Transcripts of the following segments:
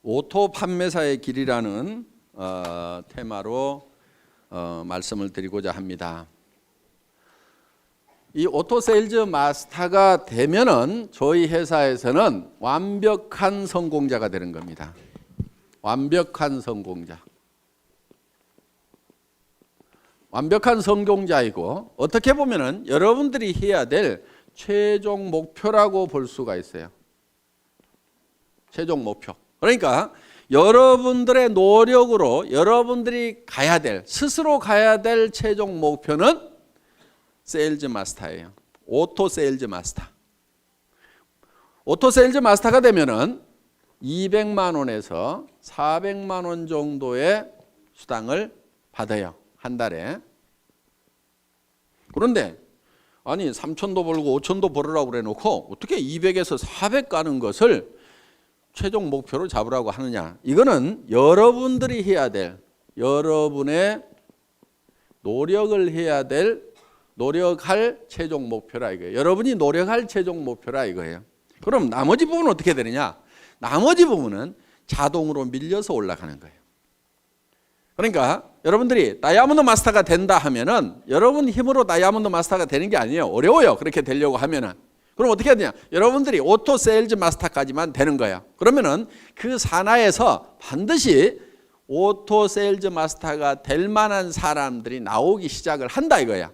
오토 판매사의 길이라는 테마로 말씀을 드리고자 합니다. 이 오토 세일즈 마스터가 되면은 저희 회사에서는 완벽한 성공자가 되는 겁니다. 완벽한 성공자. 완벽한 성공자이고 어떻게 보면은 여러분들이 해야 될 최종 목표라고 볼 수가 있어요. 최종 목표. 그러니까 여러분들의 노력으로 여러분들이 가야 될, 스스로 가야 될 최종 목표는 세일즈 마스터예요. 오토 세일즈 마스터. 오토 세일즈 마스터가 되면은 200만 원에서 400만 원 정도의 수당을 받아요. 한 달에. 그런데 아니 3천도 벌고 5천도 벌으라고 그래 놓고 어떻게 200에서 400 가는 것을 최종 목표로 잡으라고 하느냐. 이거는 여러분들이 해야 될, 여러분의 노력을 해야 될, 노력할 최종 목표라 이거예요. 여러분이 노력할 최종 목표라 이거예요. 그럼 나머지 부분은 어떻게 되느냐? 나머지 부분은 자동으로 밀려서 올라가는 거예요. 그러니까 여러분들이 다이아몬드 마스터가 된다 하면은 여러분 힘으로 다이아몬드 마스터가 되는 게 아니에요. 어려워요. 그렇게 되려고 하면은. 그럼 어떻게 해야 되냐? 여러분들이 오토 세일즈 마스터까지만 되는 거예요. 그러면은 그 산하에서 반드시 오토 세일즈 마스터가 될 만한 사람들이 나오기 시작을 한다 이거야.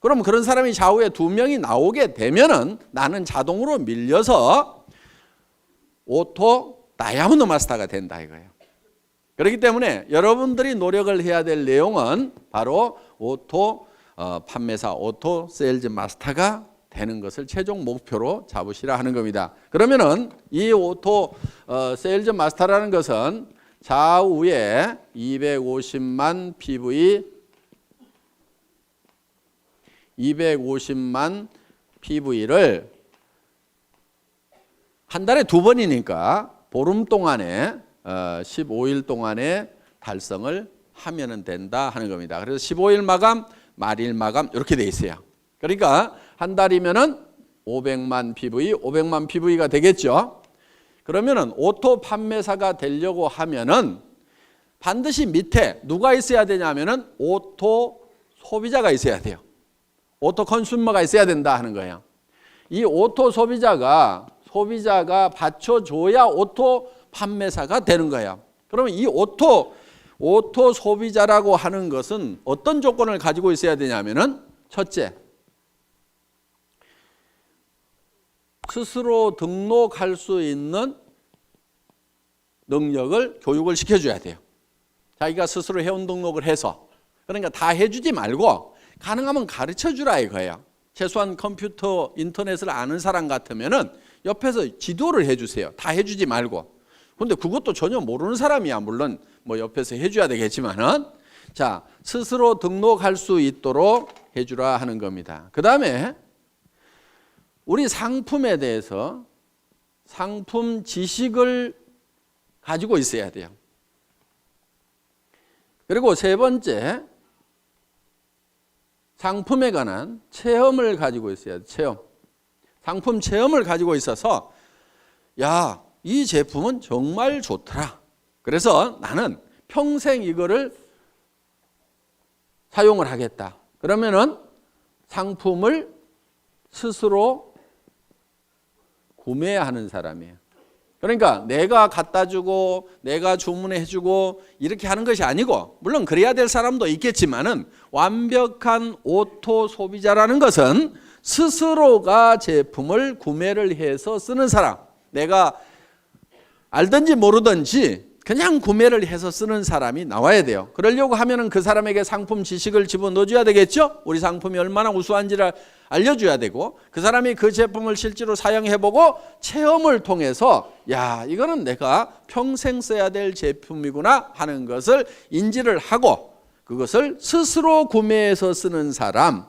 그럼 그런 사람이 좌우에 2명이 나오게 되면은 나는 자동으로 밀려서 오토 다이아몬드 마스터가 된다 이거예요. 그렇기 때문에 여러분들이 노력을 해야 될 내용은 바로 오토 판매사, 오토 세일즈 마스터가 되는 것을 최종 목표로 잡으시라 하는 겁니다. 그러면은 이 오토 세일즈 마스터라는 것은 좌우에 250만 PV를 한 달에 2번이니까 보름 동안에 15일 동안에 달성을 하면은 된다 하는 겁니다. 그래서 15일 마감, 말일 마감 이렇게 돼 있어요. 그러니까 한 달이면은 500만 PV가 되겠죠. 그러면은 오토 판매사가 되려고 하면은 반드시 밑에 누가 있어야 되냐면은 오토 소비자가 있어야 돼요. 오토 컨슈머가 있어야 된다 하는 거예요. 이 오토 소비자가 받쳐줘야 오토 판매사가 되는 거예요. 그러면 이 오토 소비자라고 하는 것은 어떤 조건을 가지고 있어야 되냐면은 첫째, 스스로 등록할 수 있는 능력을 교육을 시켜줘야 돼요. 자기가 스스로 회원 등록을 해서. 그러니까 다 해주지 말고 가능하면 가르쳐주라 이거예요. 최소한 컴퓨터, 인터넷을 아는 사람 같으면은 옆에서 지도를 해주세요. 다 해주지 말고. 근데 그것도 전혀 모르는 사람이야. 물론 뭐 옆에서 해줘야 되겠지만은. 자, 스스로 등록할 수 있도록 해주라 하는 겁니다. 그 다음에 우리 상품에 대해서 상품 지식을 가지고 있어야 돼요. 그리고 세 번째, 상품에 관한 체험을 가지고 있어야 돼요. 체험. 상품 체험을 가지고 있어서 야, 이 제품은 정말 좋더라. 그래서 나는 평생 이거를 사용을 하겠다. 그러면은 상품을 스스로 구매하는 사람이에요. 그러니까 내가 갖다 주고 내가 주문해 주고 이렇게 하는 것이 아니고, 물론 그래야 될 사람도 있겠지만은 완벽한 오토 소비자라는 것은 스스로가 제품을 구매를 해서 쓰는 사람. 내가 알든지 모르든지 그냥 구매를 해서 쓰는 사람이 나와야 돼요. 그러려고 하면은 그 사람에게 상품 지식을 집어넣어줘야 되겠죠? 우리 상품이 얼마나 우수한지를 알려줘야 되고, 그 사람이 그 제품을 실제로 사용해보고 체험을 통해서 야, 이거는 내가 평생 써야 될 제품이구나 하는 것을 인지를 하고 그것을 스스로 구매해서 쓰는 사람,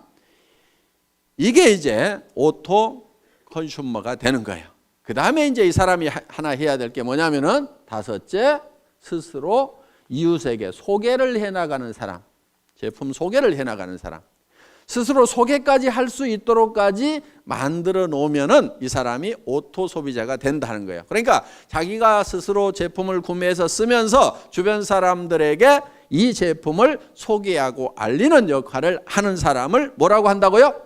이게 이제 오토 컨슈머가 되는 거예요. 그 다음에 이제 이 사람이 하나 해야 될 게 뭐냐면은 다섯째, 스스로 이웃에게 소개를 해나가는 사람, 제품 소개를 해나가는 사람. 스스로 소개까지 할 수 있도록까지 만들어 놓으면은 이 사람이 오토 소비자가 된다는 거예요. 그러니까 자기가 스스로 제품을 구매해서 쓰면서 주변 사람들에게 이 제품을 소개하고 알리는 역할을 하는 사람을 뭐라고 한다고요?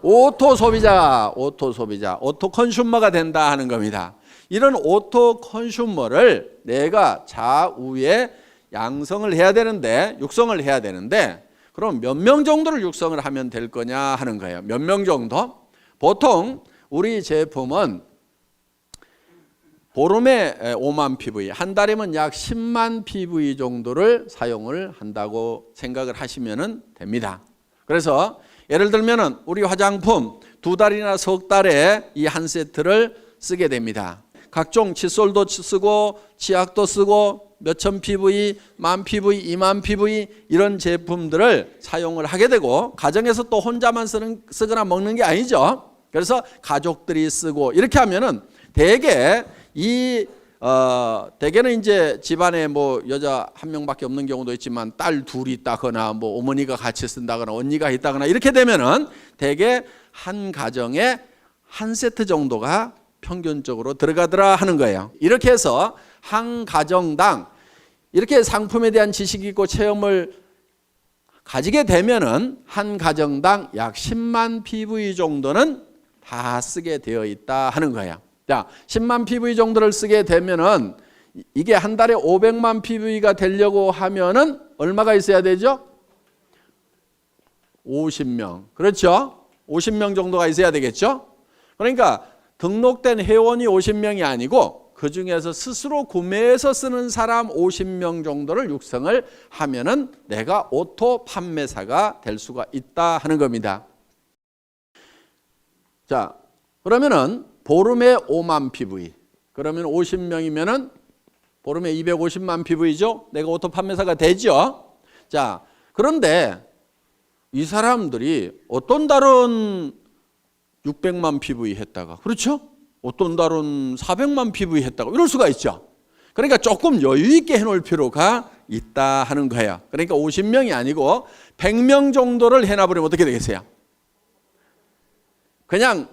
오토 소비자, 오토 컨슈머가 된다 하는 겁니다. 이런 오토 컨슈머를 내가 좌우에 양성을 해야 되는데, 육성을 해야 되는데, 그럼 몇 명 정도를 육성을 하면 될 거냐 하는 거예요. 몇 명 정도? 보통 우리 제품은 보름에 5만 PV, 한 달이면 약 10만 PV 정도를 사용을 한다고 생각을 하시면 됩니다. 그래서 예를 들면은 우리 화장품 2달이나 석 달에 이 한 세트를 쓰게 됩니다. 각종 칫솔도 쓰고 치약도 쓰고 몇천 PV, 만 PV, 2만 PV 이런 제품들을 사용을 하게 되고, 가정에서 또 혼자만 쓰거나 먹는 게 아니죠. 그래서 가족들이 쓰고 이렇게 하면은 대개 대개는 이제 집안에 뭐 여자 한 명밖에 없는 경우도 있지만 딸 둘이 있다거나 뭐 어머니가 같이 쓴다거나 언니가 있다거나 이렇게 되면은 대개 한 가정에 한 세트 정도가 평균적으로 들어가더라 하는 거예요. 이렇게 해서 한 가정당 이렇게 상품에 대한 지식이 있고 체험을 가지게 되면은 한 가정당 약 10만 PV 정도는 다 쓰게 되어 있다 하는 거예요. 자, 10만 PV 정도를 쓰게 되면은 이게 한 달에 500만 PV가 되려고 하면은 얼마가 있어야 되죠? 50명. 그렇죠? 50명 정도가 있어야 되겠죠? 그러니까 등록된 회원이 50명이 아니고 그 중에서 스스로 구매해서 쓰는 사람 50명 정도를 육성을 하면은 내가 오토 판매사가 될 수가 있다 하는 겁니다. 자, 그러면은 보름에 5만 PV. 그러면 50명이면은 보름에 250만 PV죠? 내가 오토 판매사가 되죠? 자, 그런데 이 사람들이 어떤 달은 600만 PV 했다가, 그렇죠? 어떤 달은 400만 PV 했다가 이럴 수가 있죠. 그러니까 조금 여유 있게 해놓을 필요가 있다 하는 거예요. 그러니까 50명이 아니고 100명 정도를 해놔버리면 어떻게 되겠어요? 그냥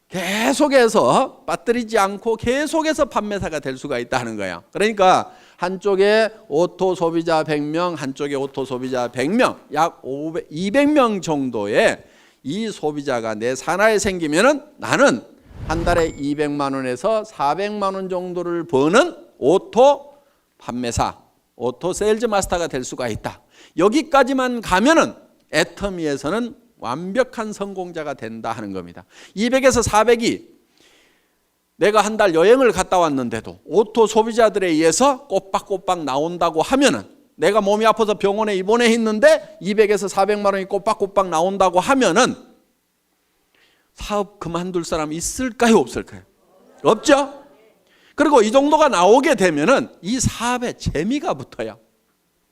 계속해서 빠뜨리지 않고 계속해서 판매사가 될 수가 있다 하는 거예요. 그러니까 한쪽에 오토 소비자 100명, 한쪽에 오토 소비자 100명, 약 200명 정도의 이 소비자가 내 산하에 생기면은 나는 한 달에 200만 원에서 400만 원 정도를 버는 오토 판매사, 오토 세일즈 마스터가 될 수가 있다. 여기까지만 가면은 애터미에서는 완벽한 성공자가 된다 하는 겁니다. 200에서 400이 내가 한 달 여행을 갔다 왔는데도 오토 소비자들에 의해서 꼬박꼬박 나온다고 하면은, 내가 몸이 아파서 병원에 입원해 있는데 200에서 400만 원이 꼬박꼬박 나온다고 하면은 사업 그만둘 사람 있을까요, 없을까요? 없죠? 그리고 이 정도가 나오게 되면은 이 사업에 재미가 붙어요.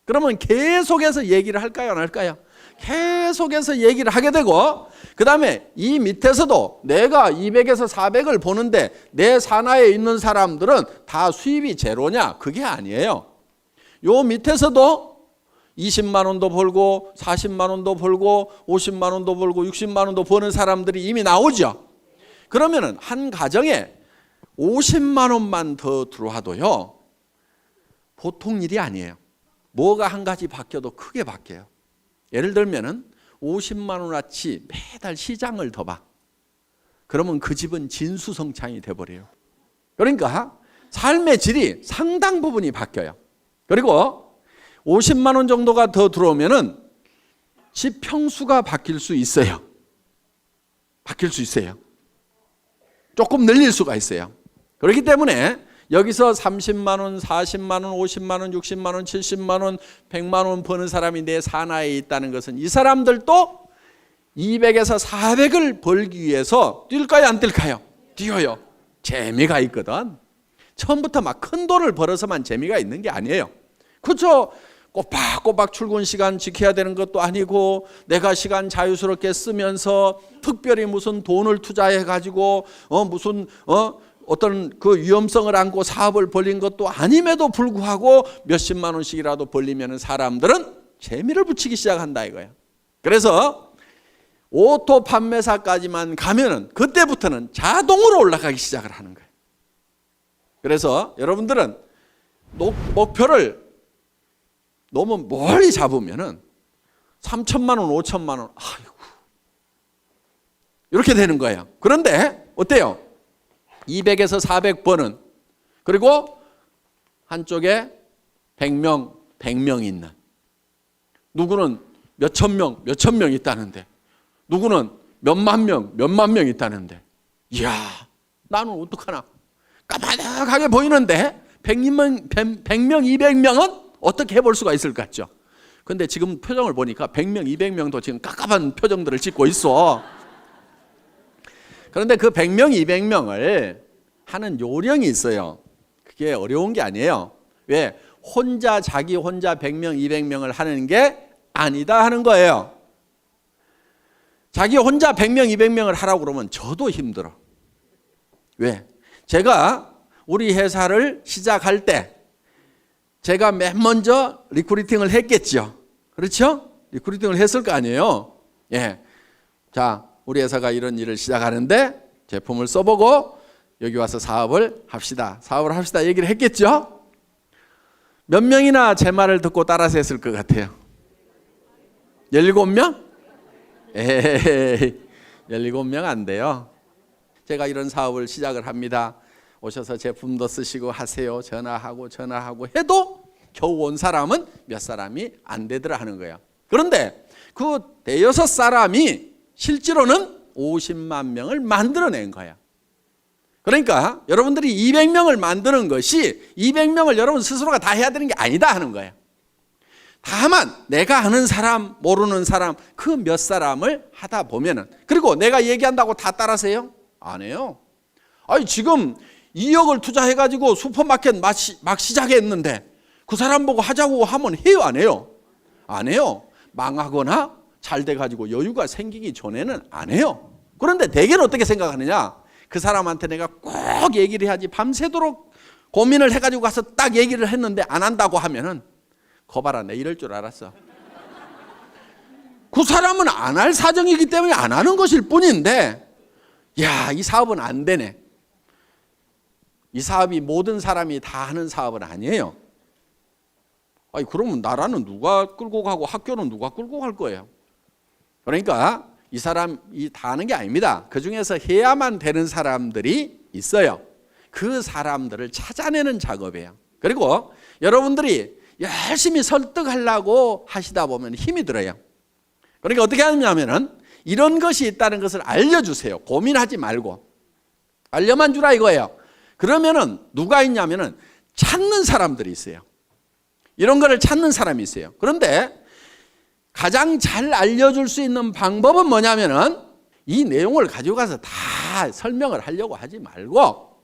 그러면 계속해서 얘기를 할까요, 안 할까요? 계속해서 얘기를 하게 되고, 그 다음에 이 밑에서도 내가 200에서 400을 보는데 내 산하에 있는 사람들은 다 수입이 제로냐? 그게 아니에요. 요 밑에서도 20만 원도 벌고 40만 원도 벌고 50만 원도 벌고 60만 원도 버는 사람들이 이미 나오죠. 그러면은 한 가정에 50만 원만 더 들어와도요, 보통 일이 아니에요. 뭐가 한 가지 바뀌어도 크게 바뀌어요. 예를 들면은 50만 원어치 매달 시장을 더 봐. 그러면 그 집은 진수성찬이 돼버려요. 그러니까 삶의 질이 상당 부분이 바뀌어요. 그리고 50만 원 정도가 더 들어오면은 집 평수가 바뀔 수 있어요. 바뀔 수 있어요. 조금 늘릴 수가 있어요. 그렇기 때문에 여기서 30만 원, 40만 원, 50만 원, 60만 원, 70만 원, 100만 원 버는 사람이 내 산하에 있다는 것은 이 사람들도 200에서 400을 벌기 위해서 뛸까요, 안 뛸까요? 뛰어요. 재미가 있거든. 처음부터 막 큰 돈을 벌어서만 재미가 있는 게 아니에요. 그렇죠? 꼬박꼬박 출근 시간 지켜야 되는 것도 아니고, 내가 시간 자유스럽게 쓰면서 특별히 무슨 돈을 투자해 가지고 어떤 그 위험성을 안고 사업을 벌린 것도 아님에도 불구하고 몇십만 원씩이라도 벌리면 사람들은 재미를 붙이기 시작한다 이거예요. 그래서 오토 판매사까지만 가면은 그때부터는 자동으로 올라가기 시작을 하는 거예요. 그래서 여러분들은 목표를 너무 멀리 잡으면은 3천만 원, 5천만 원, 아이고, 이렇게 되는 거예요. 그런데 어때요? 200에서 400번은, 그리고 한쪽에 100명이 있는, 누구는 몇천 명 있다는데, 누구는 몇만 명 있다는데, 이야, 나는 어떡하나? 까마득하게 보이는데 100명, 200명은 어떻게 해볼 수가 있을 것 같죠? 근데 지금 표정을 보니까 100명, 200명도 지금 깝깝한 표정들을 짓고 있어. 그런데 그 100명, 200명을 하는 요령이 있어요. 그게 어려운 게 아니에요. 왜? 자기 혼자 100명, 200명을 하는 게 아니다 하는 거예요. 자기 혼자 100명, 200명을 하라고 그러면 저도 힘들어. 왜? 제가 우리 회사를 시작할 때 제가 맨 먼저 리크루팅을 했겠죠. 그렇죠? 리크루팅을 했을 거 아니에요. 예. 자, 우리 회사가 이런 일을 시작하는데 제품을 써보고 여기 와서 사업을 합시다. 얘기를 했겠죠? 몇 명이나 제 말을 듣고 따라서 했을 것 같아요? 17명? 에이, 17명 안 돼요. 제가 이런 사업을 시작을 합니다. 오셔서 제품도 쓰시고 하세요. 전화하고 해도 겨우 온 사람은 몇 사람이 안 되더라 하는 거예요. 그런데 그 대여섯 사람이 실제로는 50만 명을 만들어낸 거야. 그러니까 여러분들이 200명을 만드는 것이 200명을 여러분 스스로가 다 해야 되는 게 아니다 하는 거예요. 다만 내가 아는 사람, 모르는 사람, 그 몇 사람을 하다 보면은, 그리고 내가 얘기한다고 다 따라서요? 안 해요. 아니, 지금 2억을 투자해가지고 슈퍼마켓 막 시작했는데 그 사람 보고 하자고 하면 해요, 안 해요? 안 해요. 망하거나 잘 돼가지고 여유가 생기기 전에는 안 해요. 그런데 대개는 어떻게 생각하느냐? 그 사람한테 내가 꼭 얘기를 해야지, 밤새도록 고민을 해가지고 가서 딱 얘기를 했는데 안 한다고 하면은, 거봐라, 내 이럴 줄 알았어. 그 사람은 안 할 사정이기 때문에 안 하는 것일 뿐인데, 야, 이 사업은 안 되네. 이 사업이 모든 사람이 다 하는 사업은 아니에요. 아니, 그러면 나라는 누가 끌고 가고 학교는 누가 끌고 갈 거예요? 그러니까 이 사람이 다 하는 게 아닙니다. 그 중에서 해야만 되는 사람들이 있어요. 그 사람들을 찾아내는 작업이에요. 그리고 여러분들이 열심히 설득하려고 하시다 보면 힘이 들어요. 그러니까 어떻게 하냐면은 이런 것이 있다는 것을 알려주세요. 고민하지 말고. 알려만 주라 이거예요. 그러면은 누가 있냐면은 찾는 사람들이 있어요. 이런 거를 찾는 사람이 있어요. 그런데 가장 잘 알려줄 수 있는 방법은 뭐냐면은 이 내용을 가지고 가서 다 설명을 하려고 하지 말고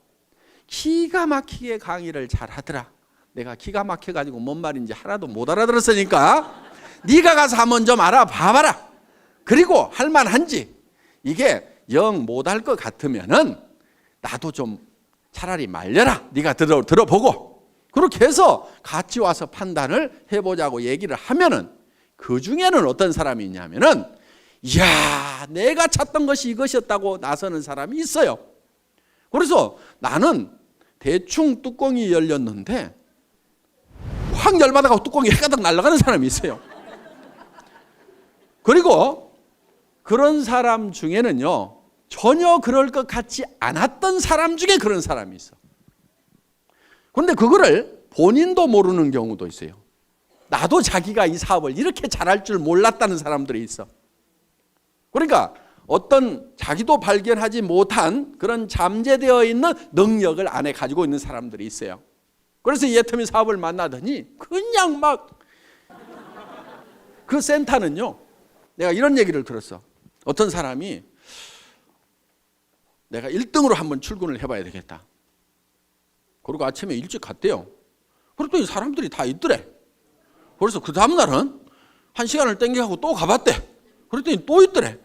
기가 막히게 강의를 잘 하더라. 내가 기가 막혀가지고 뭔 말인지 하나도 못 알아들었으니까 네가 가서 한번 좀 알아봐봐라. 그리고 할만한지, 이게 영 못할 것 같으면은 나도 좀 차라리 말려라. 네가 들어보고. 그렇게 해서 같이 와서 판단을 해보자고 얘기를 하면은, 그 중에는 어떤 사람이 있냐면은, 이야, 내가 찾던 것이 이것이었다고 나서는 사람이 있어요. 그래서 나는 대충 뚜껑이 열렸는데 확 열받아가고 뚜껑이 해가닥 날아가는 사람이 있어요. 그리고 그런 사람 중에는요, 전혀 그럴 것 같지 않았던 사람 중에 그런 사람이 있어. 그런데 그거를 본인도 모르는 경우도 있어요. 나도 자기가 이 사업을 이렇게 잘할 줄 몰랐다는 사람들이 있어. 그러니까 어떤 자기도 발견하지 못한 그런 잠재되어 있는 능력을 안에 가지고 있는 사람들이 있어요. 그래서 예터미 사업을 만나더니 그냥 막, 그 센터는요, 내가 이런 얘기를 들었어. 어떤 사람이 내가 1등으로 한번 출근을 해봐야 되겠다. 그리고 아침에 일찍 갔대요. 그랬더니 사람들이 다 있더래. 그래서 그 다음날은 1시간을 땡겨가고 또 가봤대. 그랬더니 또 있더래.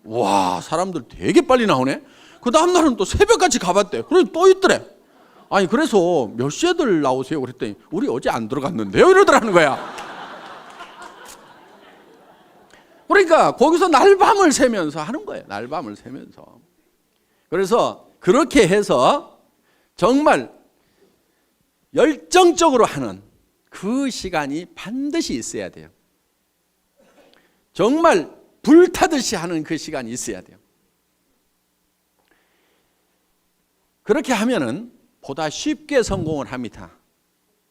와, 사람들 되게 빨리 나오네. 그 다음날은 또 새벽같이 가봤대. 그랬더니 또 있더래. 아니, 그래서 몇 시에들 나오세요? 그랬더니 우리 어제 안 들어갔는데요? 이러더라는 거야. 그러니까 거기서 날밤을 새면서 하는 거예요. 날밤을 새면서. 그래서 그렇게 해서 정말 열정적으로 하는 그 시간이 반드시 있어야 돼요. 정말 불타듯이 하는 그 시간이 있어야 돼요. 그렇게 하면은 보다 쉽게 성공을 합니다.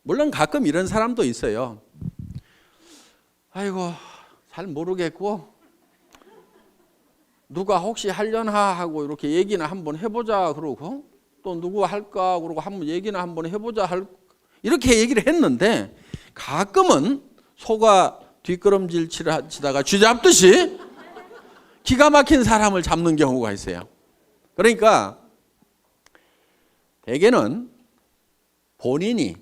물론 가끔 이런 사람도 있어요. 아이고 잘 모르겠고 누가 혹시 하려나 하고 이렇게 얘기나 한번 해보자 그러고 또 누구 할까 그러고 한번 얘기나 한번 해보자 이렇게 얘기를 했는데 가끔은 소가 뒷걸음질 치다가 쥐 잡듯이 기가 막힌 사람을 잡는 경우가 있어요. 그러니까 대개는 본인이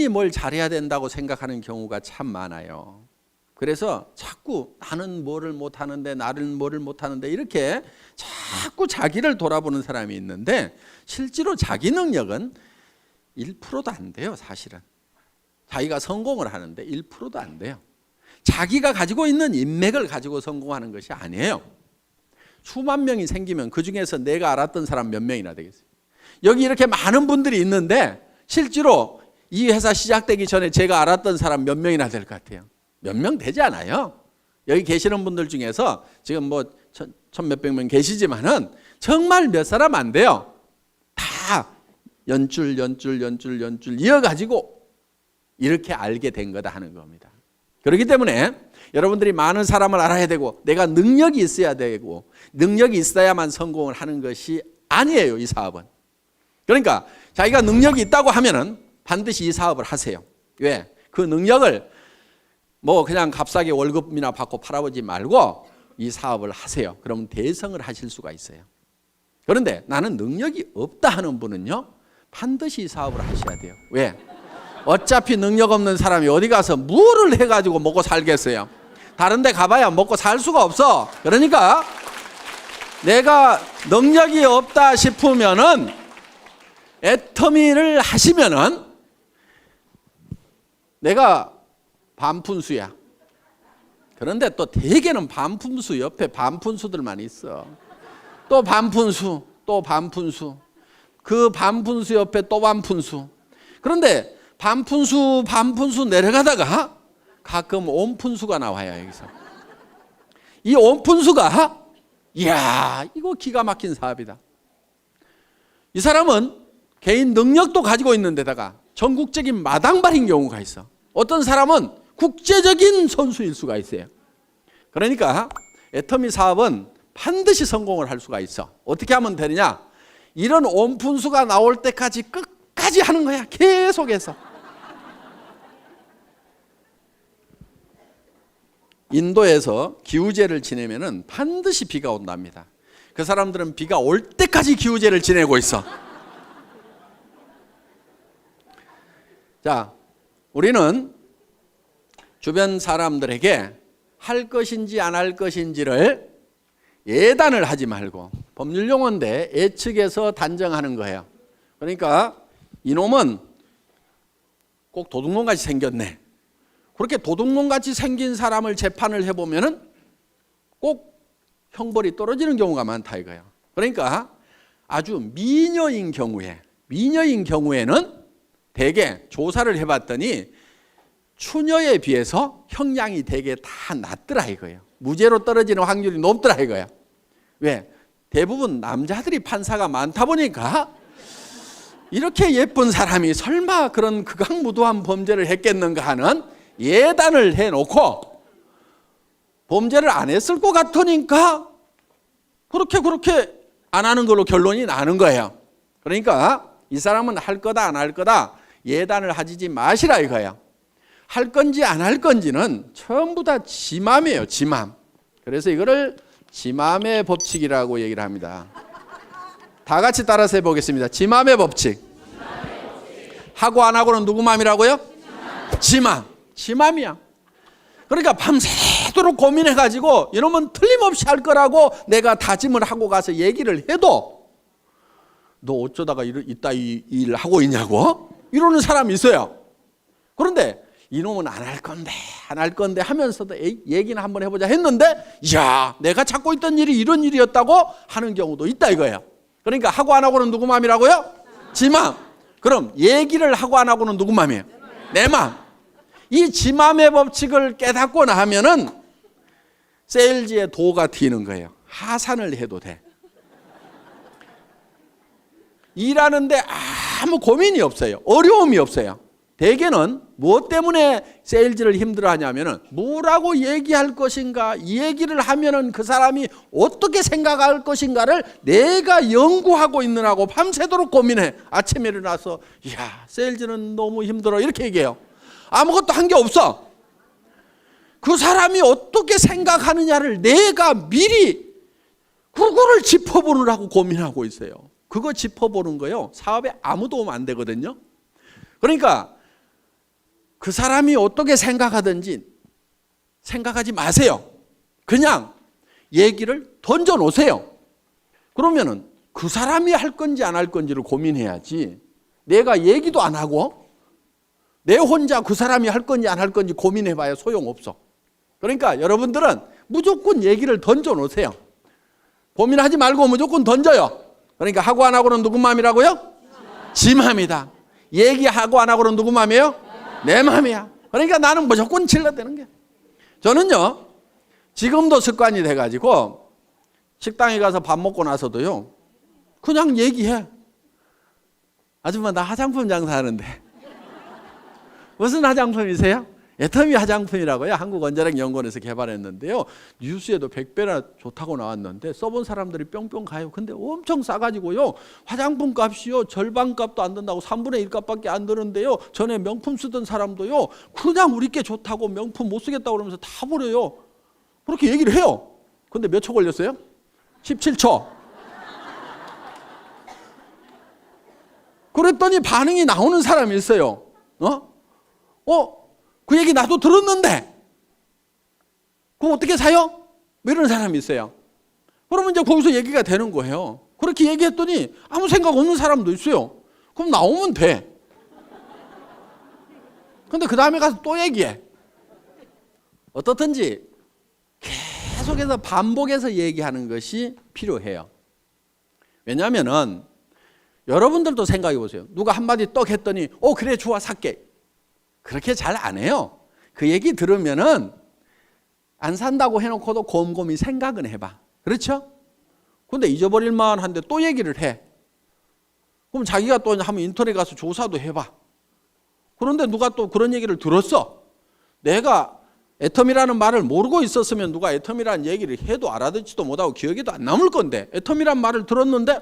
뭘 잘해야 된다고 생각하는 경우가 참 많아요. 그래서 자꾸 나는 뭐를 못하는데 나는 뭐를 못하는데 이렇게 자꾸 자기를 돌아보는 사람이 있는데 실제로 자기 능력은 1%도 안 돼요. 사실은 자기가 성공을 하는데 1%도 안 돼요. 자기가 가지고 있는 인맥을 가지고 성공하는 것이 아니에요. 수만 명이 생기면 그중에서 내가 알았던 사람 몇 명이나 되겠어요. 여기 이렇게 많은 분들이 있는데 실제로 이 회사 시작되기 전에 제가 알았던 사람 몇 명이나 될 것 같아요. 몇 명 되지 않아요. 여기 계시는 분들 중에서 지금 뭐 천 몇백 명 계시지만은 정말 몇 사람 안 돼요. 다 연줄 이어가지고 이렇게 알게 된 거다 하는 겁니다. 그렇기 때문에 여러분들이 많은 사람을 알아야 되고 내가 능력이 있어야 되고 능력이 있어야만 성공을 하는 것이 아니에요. 이 사업은. 그러니까 자기가 능력이 있다고 하면은 반드시 이 사업을 하세요. 왜? 그 능력을 뭐 그냥 값싸게 월급이나 받고 팔아보지 말고 이 사업을 하세요. 그러면 대성을 하실 수가 있어요. 그런데 나는 능력이 없다 하는 분은요 반드시 이 사업을 하셔야 돼요. 왜? 어차피 능력 없는 사람이 어디 가서 뭐를 해가지고 먹고 살겠어요. 다른 데 가봐야 먹고 살 수가 없어. 그러니까 내가 능력이 없다 싶으면은 애터미를 하시면은 내가 반푼수야. 그런데 또 대개는 반푼수 옆에 반푼수들만 있어. 또 반푼수, 또 반푼수. 그 반푼수 옆에 또 반푼수. 그런데 반푼수 내려가다가 가끔 온푼수가 나와요. 여기서. 이 온푼수가 이야 이거 기가 막힌 사업이다. 이 사람은 개인 능력도 가지고 있는 데다가 전국적인 마당발인 경우가 있어. 어떤 사람은 국제적인 선수일 수가 있어요. 그러니까 애터미 사업은 반드시 성공을 할 수가 있어. 어떻게 하면 되느냐? 이런 온푼수가 나올 때까지 끝까지 하는 거야. 계속해서. 인도에서 기우제를 지내면은 반드시 비가 온답니다. 그 사람들은 비가 올 때까지 기우제를 지내고 있어. 자, 우리는 주변 사람들에게 할 것인지 안 할 것인지를 예단을 하지 말고 법률 용어인데 예측해서 단정하는 거예요. 그러니까 이놈은 꼭 도둑놈같이 생겼네. 그렇게 도둑놈같이 생긴 사람을 재판을 해보면은 꼭 형벌이 떨어지는 경우가 많다 이거예요. 그러니까 아주 미녀인 경우에는 대개 조사를 해봤더니 추녀에 비해서 형량이 대개 다 낮더라 이거예요. 무죄로 떨어지는 확률이 높더라 이거예요. 왜? 대부분 남자들이 판사가 많다 보니까 이렇게 예쁜 사람이 설마 그런 극악무도한 범죄를 했겠는가 하는 예단을 해놓고 범죄를 안 했을 것 같으니까 그렇게 안 하는 걸로 결론이 나는 거예요. 그러니까 이 사람은 할 거다 안 할 거다 예단을 하지 마시라 이거예요. 할 건지 안 할 건지는 전부 다 지 맘이에요. 지 맘. 그래서 이거를 지 맘의 법칙이라고 얘기를 합니다. 다 같이 따라서 해보겠습니다. 지 맘의 법칙. 하고 안 하고는 누구 맘이라고요? 지 맘. 지 맘이야. 그러니까 밤새도록 고민해가지고 이놈은 틀림없이 할 거라고 내가 다짐을 하고 가서 얘기를 해도 너 어쩌다가 이따 이 일 하고 있냐고 이러는 사람이 있어요. 그런데 이놈은 안 할 건데 하면서도 얘기는 한번 해보자 했는데, 이야, 내가 찾고 있던 일이 이런 일이었다고 하는 경우도 있다 이거예요. 그러니까 하고 안 하고는 누구 마음이라고요? 지 마음. 그럼 얘기를 하고 안 하고는 누구 마음이에요? 내 마음. 이 지 마음의 법칙을 깨닫고 나면은 세일즈의 도가 튀는 거예요. 하산을 해도 돼. 일하는데 아무 고민이 없어요. 어려움이 없어요. 대개는 무엇 때문에 세일즈를 힘들어하냐면은 뭐라고 얘기할 것인가, 이 얘기를 하면은 그 사람이 어떻게 생각할 것인가를 내가 연구하고 있느라고 밤새도록 고민해. 아침에 일어나서 이야, 세일즈는 너무 힘들어 이렇게 얘기해요. 아무것도 한 게 없어. 그 사람이 어떻게 생각하느냐를 내가 미리 그거를 짚어보느라고 고민하고 있어요. 그거 짚어보는 거요, 사업에 아무 도움 안 되거든요. 그러니까 그 사람이 어떻게 생각하든지 생각하지 마세요. 그냥 얘기를 던져 놓으세요. 그러면은 그 사람이 할 건지 안 할 건지를 고민해야지, 내가 얘기도 안 하고 내 혼자 그 사람이 할 건지 안 할 건지 고민해봐야 소용없어. 그러니까 여러분들은 무조건 얘기를 던져 놓으세요. 고민하지 말고 무조건 던져요. 그러니까 하고 안 하고는 누구 마음이라고요? 지 마음이다. 얘기하고 안 하고는 누구 마음이에요? 내 마음이야. 그러니까 나는 무조건 질러대는 게. 저는요, 지금도 습관이 돼가지고 식당에 가서 밥 먹고 나서도요, 그냥 얘기해. 아줌마, 나 화장품 장사하는데. 무슨 화장품이세요? 애터미 화장품이라고요. 한국원자력연구원에서 개발했는데요. 뉴스에도 100배나 좋다고 나왔는데 써본 사람들이 뿅뿅 가요. 근데 엄청 싸가지고요, 화장품 값이요 절반 값도 안 든다고 3분의 1 값밖에 안 드는데요, 전에 명품 쓰던 사람도요 그냥 우리께 좋다고 명품 못 쓰겠다고 그러면서 다 버려요. 그렇게 얘기를 해요. 근데 몇 초 걸렸어요? 17초. 그랬더니 반응이 나오는 사람이 있어요. 그 얘기 나도 들었는데 그거 어떻게 사요? 뭐 이런 사람이 있어요. 그러면 이제 거기서 얘기가 되는 거예요. 그렇게 얘기했더니 아무 생각 없는 사람도 있어요. 그럼 나오면 돼. 근데 그 다음에 가서 또 얘기해. 어떻든지 계속해서 반복해서 얘기하는 것이 필요해요. 왜냐하면은 여러분들도 생각해 보세요. 누가 한마디 떡 했더니 그래 좋아 살게. 그렇게 잘 안 해요. 그 얘기 들으면은 안 산다고 해놓고도 곰곰이 생각은 해봐. 그렇죠? 근데 잊어버릴 만한데 또 얘기를 해. 그럼 자기가 또 한번 인터넷 가서 조사도 해봐. 그런데 누가 또 그런 얘기를 들었어. 내가 애텀이라는 말을 모르고 있었으면 누가 애텀이라는 얘기를 해도 알아듣지도 못하고 기억에도 안 남을 건데, 애텀이란 말을 들었는데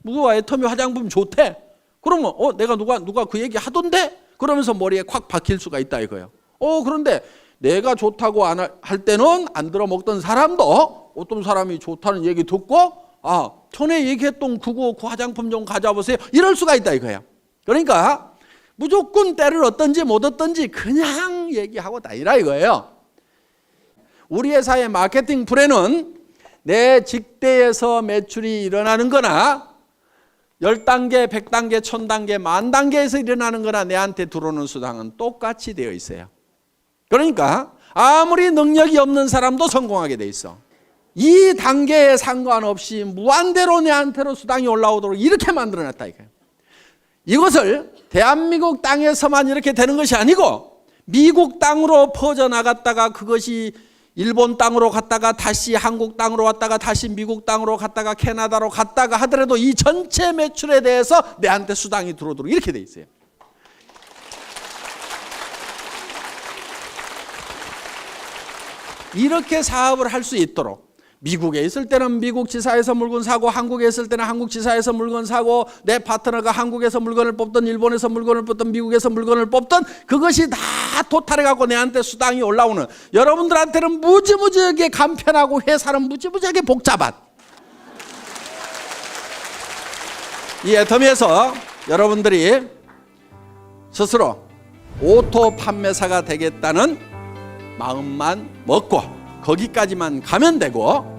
누가 애텀이 화장품 좋대. 그러면 내가 누가 그 얘기 하던데? 그러면서 머리에 콱 박힐 수가 있다 이거예요. 그런데 내가 좋다고 안 할 때는 안 들어먹던 사람도 어떤 사람이 좋다는 얘기 듣고 전에 얘기했던 그 화장품 좀 가져보세요. 이럴 수가 있다 이거예요. 그러니까 무조건 때를 얻든지 못 얻든지 그냥 얘기하고 다니라 이거예요. 우리 회사의 마케팅 플랜은 내 직대에서 매출이 일어나는 거나 10단계, 100단계, 1000단계, 10,000단계에서 일어나는 거나 내한테 들어오는 수당은 똑같이 되어 있어요. 그러니까 아무리 능력이 없는 사람도 성공하게 돼 있어. 이 단계에 상관없이 무한대로 내한테로 수당이 올라오도록 이렇게 만들어놨다 이거예요. 이것을 대한민국 땅에서만 이렇게 되는 것이 아니고 미국 땅으로 퍼져나갔다가 그것이 일본 땅으로 갔다가 다시 한국 땅으로 왔다가 다시 미국 땅으로 갔다가 캐나다로 갔다가 하더라도 이 전체 매출에 대해서 내한테 수당이 들어오도록 이렇게 돼 있어요. 이렇게 사업을 할 수 있도록 미국에 있을 때는 미국 지사에서 물건 사고, 한국에 있을 때는 한국 지사에서 물건 사고, 내 파트너가 한국에서 물건을 뽑든 일본에서 물건을 뽑든 미국에서 물건을 뽑든 그것이 다 토탈해갖고 내한테 수당이 올라오는, 여러분들한테는 무지무지하게 간편하고 회사는 무지무지하게 복잡한 이 애터미에서 여러분들이 스스로 오토 판매사가 되겠다는 마음만 먹고 거기까지만 가면 되고,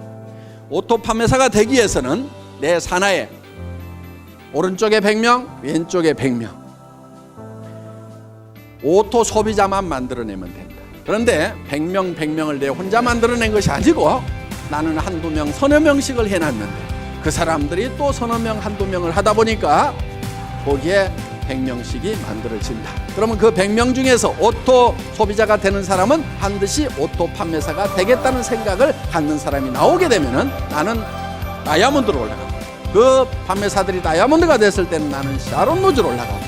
오토 판매사가 되기 위해서는 내 산하에 오른쪽에 100명, 왼쪽에 100명, 오토 소비자만 만들어내면 된다. 그런데 100명 100명을 내 혼자 만들어낸 것이 아니고 나는 한두 명 서너 명씩을 해놨는데 그 사람들이 또 서너 명 한두 명을 하다 보니까 거기에 100명씩이 만들어진다. 그러면 그 100명 중에서 오토 소비자가 되는 사람은 반드시 오토 판매사가 되겠다는 생각을 갖는 사람이 나오게 되면은 나는 다이아몬드로 올라가고, 그 판매사들이 다이아몬드가 됐을 때는 나는 샤론 로즈로 올라가고,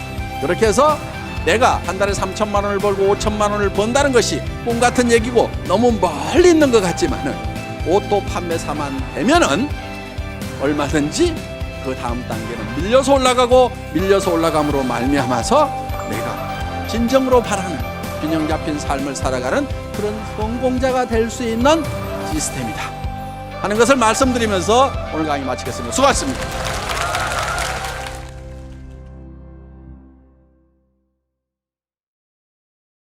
그렇게 해서 내가 한 달에 3천만 원을 벌고 5천만 원을 번다는 것이 꿈 같은 얘기고 너무 멀리 있는 것 같지만은 오토 판매사만 되면은 얼마든지 그 다음 단계는 밀려서 올라가고, 밀려서 올라감으로 말미암아서 내가 진정으로 바라는 균형 잡힌 삶을 살아가는 그런 성공자가 될 수 있는 시스템이다 하는 것을 말씀드리면서 오늘 강의 마치겠습니다. 수고하셨습니다.